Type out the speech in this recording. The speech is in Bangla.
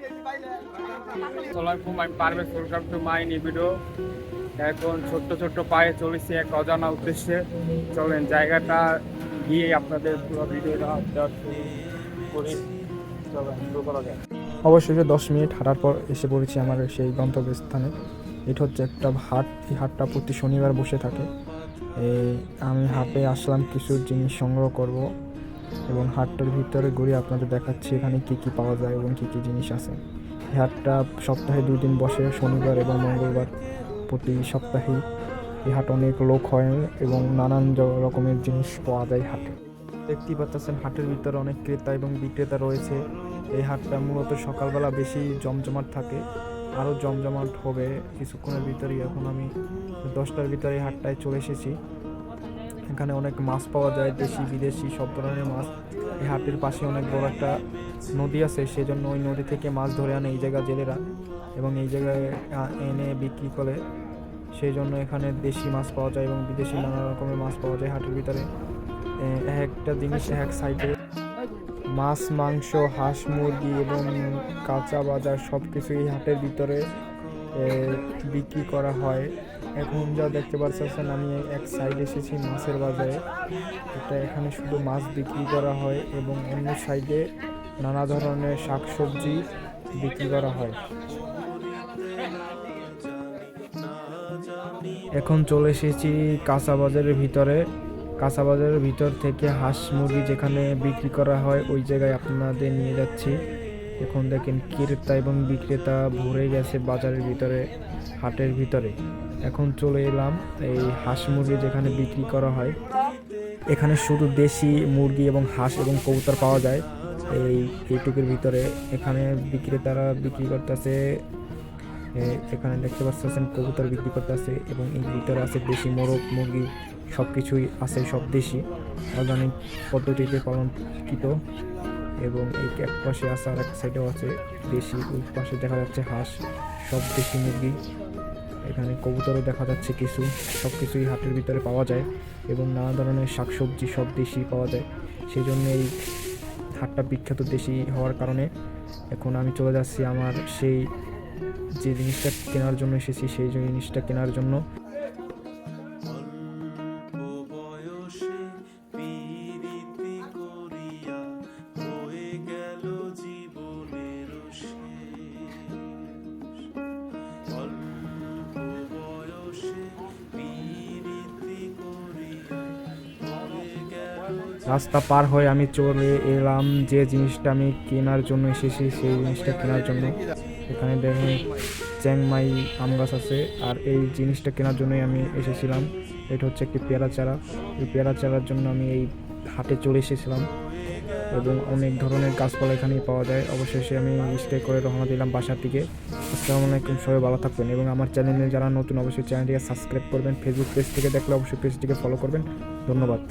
আসসালামু আমি Parvez, welcome to my new video. এখন ছোট্ট ছোট্ট পায়ে চলেছি এক অজানা উদ্দেশ্যে। চলেন জায়গাটা গিয়ে আপনাদের পুরো ভিডিওটা করে চলেন শুরু করা যায়। অবশেষে 10 মিনিট হাঁটার পর এসে পড়েছি আমার সেই গন্তব্যস্থানে। এটা হচ্ছে একটা হাট। এই হাটটা প্রতি শনিবার বসে থাকে। আমি হাটে আসলাম কিছু জিনিস সংগ্রহ করব এবং হাটটার ভিতরে ঘুরে আপনাদের দেখাচ্ছি এখানে কি কি পাওয়া যায় এবং কি কি জিনিস আছে। এই হাটটা সপ্তাহে 2 দিন বসে, শনিবার এবং মঙ্গলবার। প্রতি সপ্তাহেই এই হাট অনেক লোক হয় এবং নানান রকমের জিনিস পাওয়া যায় হাটে। দেখতেই পাচ্ছেন হাটের ভিতরে অনেক ক্রেতা এবং বিক্রেতা রয়েছে। এই হাটটা মূলত সকালবেলা বেশি জমজমাট থাকে, আরও জমজমাট হবে কিছুক্ষণের ভিতরেই। এখন আমি 10টার ভিতরে এই হাটটায় চলে এসেছি। এখানে অনেক মাছ পাওয়া যায়, দেশি বিদেশি সব ধরনের মাছ। এই হাটের পাশে অনেক বড় একটা নদী আছে, সেই জন্য ওই নদী থেকে মাছ ধরে আনে এই জায়গা জেলেরা এবং এই জায়গায় এনে বিক্রি করে। সেই জন্য এখানে দেশি মাছ পাওয়া যায় এবং বিদেশি নানা রকমের মাছ পাওয়া যায় হাটের ভিতরে। একটা জিনিস এক সাইডে মাছ, মাংস, হাঁস, মুরগি এবং কাঁচা বাজার সব কিছুই হাটের ভিতরে বিক্রি করা হয়। এখন যা দেখতে পাচ্ছেন আমি এক সাইডে এসেছি মাছের বাজারে। এটা এখানে শুধু মাছ বিক্রি করা হয় এবং অন্য সাইডে নানা ধরনের শাকসবজি বিক্রি করা হয়। এখন চলে এসেছি কাঁচা বাজারের ভিতরে। কাঁচা বাজারের ভিতর থেকে হাঁস মুরগি যেখানে বিক্রি করা হয় ওই জায়গায় আপনাদের নিয়ে যাচ্ছি। এখন দেখেন ক্রেতা এবং বিক্রেতা ভরে গেছে বাজারের ভিতরে, হাটের ভিতরে। এখন চলে এলাম এই হাঁস মুরগি যেখানে বিক্রি করা হয়। এখানে শুধু দেশি মুরগি এবং হাঁস এবং কবুতর পাওয়া যায় এইটুকুর ভিতরে। এখানে বিক্রেতারা বিক্রি করতেছে, এখানে দেখতে পাচ্ছেন কবুতর বিক্রি করতেছে এবং এর ভিতরে আছে দেশি মোরগ মুরগি, সব কিছুই আছে, সব দেশি অর্গানিক পদ্ধতিতে পালনকৃত। এবং এই এক পাশে আছে আর এক সাইডেও আছে দেশি, ওই পাশে দেখা যাচ্ছে হাঁস, সব দেশি মুরগি। এখানে কবুতরও দেখা যাচ্ছে কিছু। সব কিছুই হাটের ভিতরে পাওয়া যায় এবং নানা ধরনের শাকসবজি সব দেশি পাওয়া যায়। সেই জন্য এই হাটটা বিখ্যাত দেশি হওয়ার কারণে। এখন আমি চলে যাচ্ছি আমার সেই যে জিনিসটা কেনার জন্য এসেছি সেই জিনিসটা কেনার জন্য। রাস্তা পার হয়ে আমি চলে এলাম যে জিনিসটা আমি কেনার জন্য এসেছি সেই জিনিসটা কেনার জন্য। এখানে দেখুন চ্যাংমাই আম গাছ আছে, আর এই জিনিসটা কেনার জন্যই আমি এসেছিলাম। এটা হচ্ছে একটি পেয়ারা চারা। এই পেয়ারা চারার জন্য আমি এই হাটে চলে এসেছিলাম এবং অনেক ধরনের গাছপালা এখানেই পাওয়া যায়। অবশেষে আমি স্টে করে রওনা দিলাম বাসার দিকে। আসসালামু আলাইকুম, সবাই ভালো থাকবেন এবং আমার চ্যানেলে যারা নতুন অবশ্যই চ্যানেলটিকে সাবস্ক্রাইব করবেন। ফেসবুক পেজ থেকে দেখলে অবশ্যই পেজটিকে ফলো করবেন। ধন্যবাদ।